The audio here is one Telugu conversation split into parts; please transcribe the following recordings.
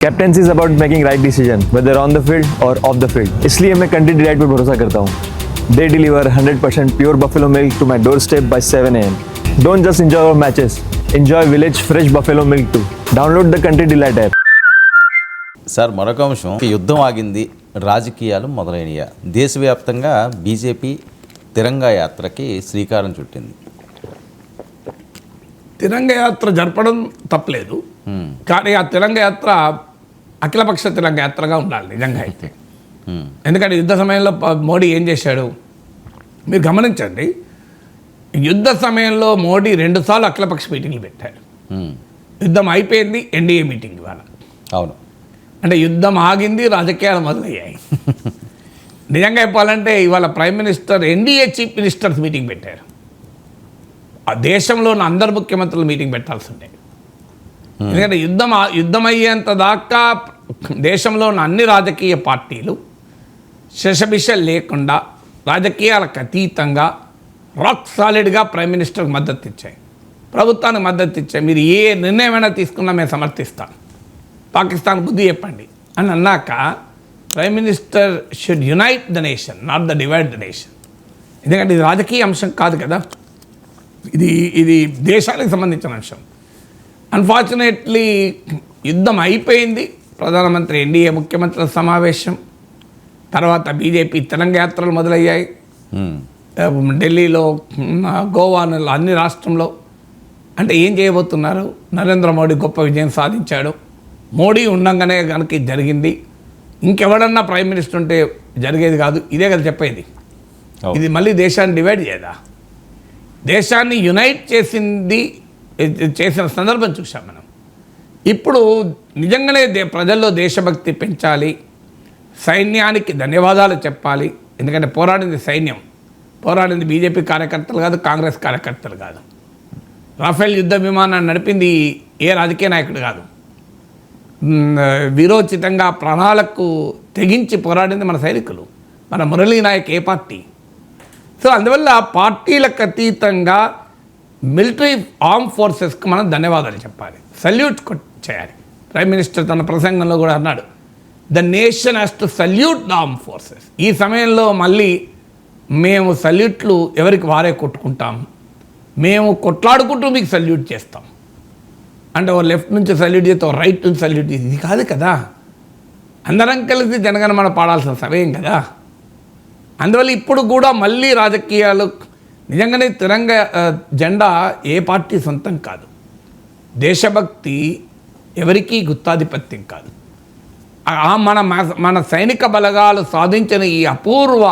Captaincy is about making right decision whether on the field or off the field. इसलिए मैं कंट्री डिलाइट पर भरोसा करता हूँ। They deliver 100% pure buffalo milk to my doorstep by 7 AM। Don't just enjoy our matches, enjoy village fresh buffalo milk too. Download the country delight app. Sir మరొక అంశం, యుద్ధం ఆగింది, రాజకీయాలు మొదలైనయా? దేశవ్యాప్తంగా బీజేపీ తిరంగా యాత్రకి శ్రీకారం చుట్టింది. తిరంగ యాత్ర జరపడం తప్పలేదు, కానీ ఆ తిరంగ యాత్ర అఖిలపక్ష తిరంగ యాత్రగా ఉండాలి నిజంగా అయితే. ఎందుకంటే యుద్ధ సమయంలో మోడీ ఏం చేశాడు మీరు గమనించండి. యుద్ధ సమయంలో మోడీ 2 సార్లు అఖిలపక్ష మీటింగ్లు పెట్టాడు. యుద్ధం అయిపోయింది, ఎన్డీఏ మీటింగ్ ఇవాళ. అవును, అంటే యుద్ధం ఆగింది, రాజకీయాలు మొదలయ్యాయి. నిజంగా చెప్పాలంటే ఇవాళ prime minister NDA chief ministers meeting పెట్టారు. ఆ దేశంలో ఉన్న అందరు ముఖ్యమంత్రులు మీటింగ్ పెట్టాల్సి ఉండే. ఎందుకంటే యుద్ధం అయ్యేంత దాకా దేశంలో ఉన్న అన్ని రాజకీయ పార్టీలు శషబిష లేకుండా రాజకీయాలకు అతీతంగా రాక్ సాలిడ్గా ప్రైమ్ మినిస్టర్కి మద్దతు ఇచ్చాయి, ప్రభుత్వానికి మద్దతు ఇచ్చాయి. మీరు ఏ నిర్ణయమైనా తీసుకున్నా మేము సమర్థిస్తాం, పాకిస్తాన్ బుద్ధి చెప్పండి అని అన్నాక prime minister should unite the nation, not the divide the nation. ఎందుకంటే ఇది రాజకీయ అంశం కాదు కదా, ఇది దేశానికి సంబంధించిన అంశం. అన్ఫార్చునేట్లీ యుద్ధం అయిపోయింది. ప్రధానమంత్రి ఎన్డీఏ ముఖ్యమంత్రుల సమావేశం తర్వాత బీజేపీ తెలంగాణ యాత్రలు మొదలయ్యాయి. ఢిల్లీలో, గోవాలో, అన్ని రాష్ట్రంలో. అంటే ఏం చేయబోతున్నారు? నరేంద్ర మోడీ గొప్ప విజయం సాధించాడు. మోడీ ఉండగానే కనుక ఇది జరిగింది. ఇంకెవడన్నా ప్రైమ్ మినిస్టర్ ఉంటే జరిగేది కాదు. ఇదే కదా చెప్పేది. ఇది మళ్ళీ దేశాన్ని డివైడ్ చేయదా? దేశాన్ని యునైట్ చేసిన సందర్భం చూసాం మనం. ఇప్పుడు నిజంగానే ప్రజల్లో దేశభక్తి పెంచాలి, సైన్యానికి ధన్యవాదాలు చెప్పాలి. ఎందుకంటే పోరాడింది సైన్యం, పోరాడింది బీజేపీ కార్యకర్తలు కాదు, కాంగ్రెస్ కార్యకర్తలు కాదు. రాఫెల్ యుద్ధ విమానాన్ని నడిపింది ఏ రాజకీయ నాయకుడు కాదు. వీరోచితంగా ప్రాణాలకు తెగించి పోరాడింది మన సైనికులు, మన మురళీ నాయక్ ఏ పార్టీ. సో అందువల్ల పార్టీలకు అతీతంగా మిలిటరీ ఆర్మ్ ఫోర్సెస్కి మనం ధన్యవాదాలు చెప్పాలి, సల్యూట్ చేయాలి. ప్రైమ్ మినిస్టర్ తన ప్రసంగంలో కూడా అన్నాడు, the nation has to salute the arm forces. ఈ సమయంలో మళ్ళీ మేము సల్యూట్లు ఎవరికి వారే కొట్టుకుంటాం, మేము కొట్లాడుకుంటూ మీకు సల్యూట్ చేస్తాం అంటే ఓ లెఫ్ట్ నుంచి సల్యూట్ చేస్తే ఓ రైట్ నుంచి సల్యూట్ చేస్తే ఇది కాదు కదా. అందరం కలిసి జనగణమన పాడాల్సిన సమయం కదా. అందువల్ల ఇప్పుడు కూడా మళ్ళీ రాజకీయాలు నిజంగానే తిరంగ జెండా ఏ పార్టీ సొంతం కాదు. దేశభక్తి ఎవరికీ గుత్తాధిపత్యం కాదు. మన సైనిక బలగాలు సాధించిన ఈ అపూర్వ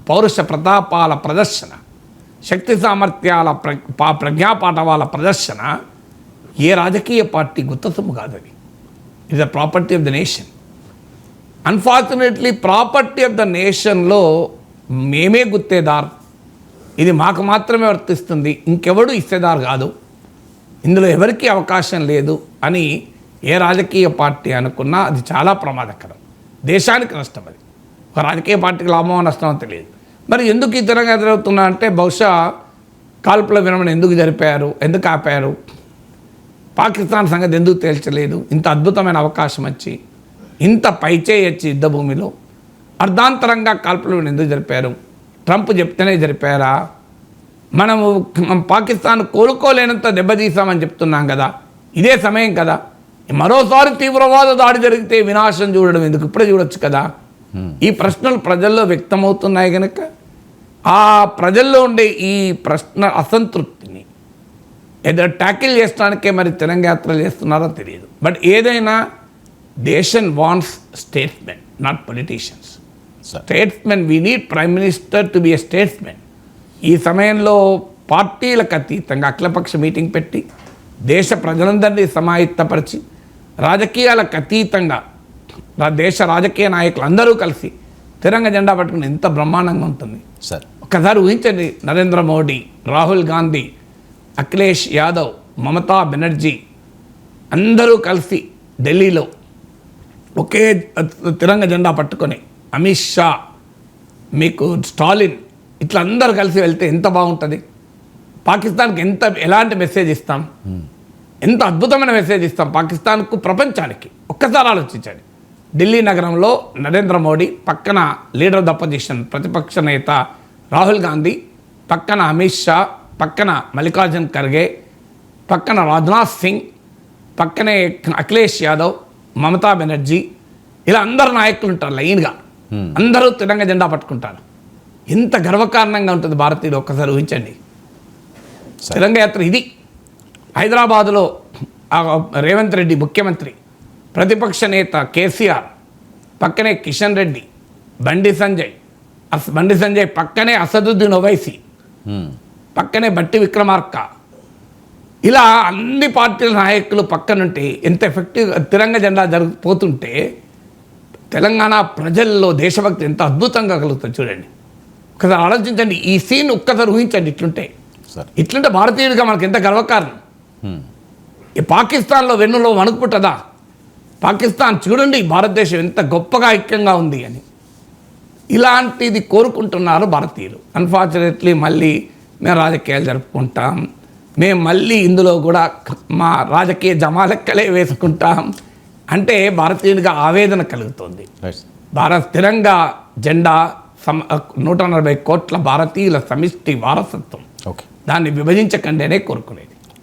పౌరుష ప్రతాపాల ప్రదర్శన, శక్తి సామర్థ్యాల ప్రజ్ఞాపాఠవాల ప్రదర్శన ఏ రాజకీయ పార్టీ గుత్తసొమ్ము కాదని. It is the property of the nation. Unfortunately property of the నేషన్లో మేమే గుత్తేదార్, ఇది మాకు మాత్రమే వర్తిస్తుంది, ఇంకెవడు ఇచ్చేదారు కాదు, ఇందులో ఎవరికీ అవకాశం లేదు అని ఏ రాజకీయ పార్టీ అనుకున్నా అది చాలా ప్రమాదకరం, దేశానికి నష్టం. అది ఒక రాజకీయ పార్టీకి లాభమో నష్టమో తెలియదు. మరి ఎందుకు ఈ తిరంగా జరుగుతున్నా అంటే బహుశా కాల్పుల విరమణ ఎందుకు జరిపారు, ఎందుకు ఆపారు, పాకిస్తాన్ సంగతి ఎందుకు తేల్చలేదు, ఇంత అద్భుతమైన అవకాశం వచ్చి ఇంత పైచేయచ్చి యుద్ధ భూమిలో అర్ధాంతరంగా కాల్పులను ఎందుకు జరిపారు? ట్రంప్ చెప్తేనే జరిపారా? మనము పాకిస్తాన్ కోలుకోలేనంత దెబ్బతీసామని చెప్తున్నాం కదా, ఇదే సమయం కదా. మరోసారి తీవ్రవాద దాడి జరిగితే వినాశం చూడడం ఎందుకు, ఇప్పుడే చూడొచ్చు కదా. ఈ ప్రశ్నలు ప్రజల్లో వ్యక్తమవుతున్నాయి కనుక ఆ ప్రజల్లో ఉండే ఈ ప్రశ్న అసంతృప్తిని ఏదో ట్యాకిల్ చేయడానికే మరి తిరంగ యాత్రలు చేస్తున్నారో తెలియదు. బట్ ఏదైనా దేశం wants statesmen, not politicians. Statesmen, we need prime minister to be a statesmen. ఈ సమయంలో పార్టీలకు అతీతంగా అఖిలపక్ష మీటింగ్ పెట్టి దేశ ప్రజలందరినీ సమాయత్తపరిచి రాజకీయాలకు అతీతంగా దేశ రాజకీయ నాయకులు అందరూ కలిసి తిరంగ జెండా పట్టుకుని ఎంత బ్రహ్మాండంగా ఉంటుంది సార్. ఒక్కసారి ఊహించండి, నరేంద్ర మోడీ, రాహుల్ గాంధీ, అఖిలేష్ యాదవ్, మమతా బెనర్జీ అందరూ కలిసి ఢిల్లీలో ఒకే తిరంగ జెండా పట్టుకొని, అమిత్ షా, మీకు స్టాలిన్, ఇట్లా అందరూ కలిసి వెళ్తే ఎంత బాగుంటుంది. పాకిస్తాన్కి ఎలాంటి మెసేజ్ ఇస్తాం? ఎంత అద్భుతమైన మెసేజ్ ఇస్తాం పాకిస్తాన్కు, ప్రపంచానికి. ఒక్కసారి ఆలోచించండి. ఢిల్లీ నగరంలో నరేంద్ర మోడీ, పక్కన లీడర్ ఆఫ్ ద అపోజిషన్ ప్రతిపక్ష నేత రాహుల్ గాంధీ, పక్కన అమిత్ షా, పక్కన మల్లికార్జున్ ఖర్గే, పక్కన రాజ్నాథ్ సింగ్, పక్కనే అఖిలేష్ యాదవ్, మమతా బెనర్జీ, ఇలా అందరు నాయకులు ఉంటారు లైన్గా. అందరూ తిరంగ జెండా పట్టుకుంటారు. ఎంత గర్వకారణంగా ఉంటుంది భారతీయులు, ఒక్కసారి ఊహించండి. తిరంగ యాత్ర ఇది. హైదరాబాదులో రేవంత్ రెడ్డి ముఖ్యమంత్రి, ప్రతిపక్ష నేత కేసీఆర్, పక్కనే కిషన్ రెడ్డి, బండి సంజయ్ పక్కనే అసదుద్దీన్ ఓవైసీ, పక్కనే బట్టి విక్రమార్క, ఇలా అన్ని పార్టీల నాయకులు పక్కనుంటే ఎంత ఎఫెక్టివ్గా తిరంగ జెండా జరిగిపోతుంటే తెలంగాణ ప్రజల్లో దేశభక్తి ఎంత అద్భుతంగా కలుగుతుంది చూడండి. ఒకసారి ఆలోచించండి, ఈ సీన్ ఒక్కసారి ఊహించండి. ఇట్లుంటే భారతీయుడిగా మనకు ఎంత గర్వకారణం. ఈ పాకిస్తాన్లో వెన్నులో వణుకుపుట్టదా? పాకిస్తాన్ చూడండి భారతదేశం ఎంత గొప్పగా ఐక్యంగా ఉంది అని. ఇలాంటిది కోరుకుంటున్నారు భారతీయులు. అన్ఫార్చునేట్లీ మళ్ళీ మేము రాజకీయాలు జరుపుకుంటాం, మేము మళ్ళీ ఇందులో కూడా మా రాజకీయ జమాలెక్కలే వేసుకుంటాం అంటే భారతీయునిగా ఆవేదన కలుగుతుంది. భారత్ తిరంగా జెండా 140 కోట్ల భారతీయుల సమిష్టి వారసత్వం. దాన్ని విభజించకండి అనే కోరుకునేది.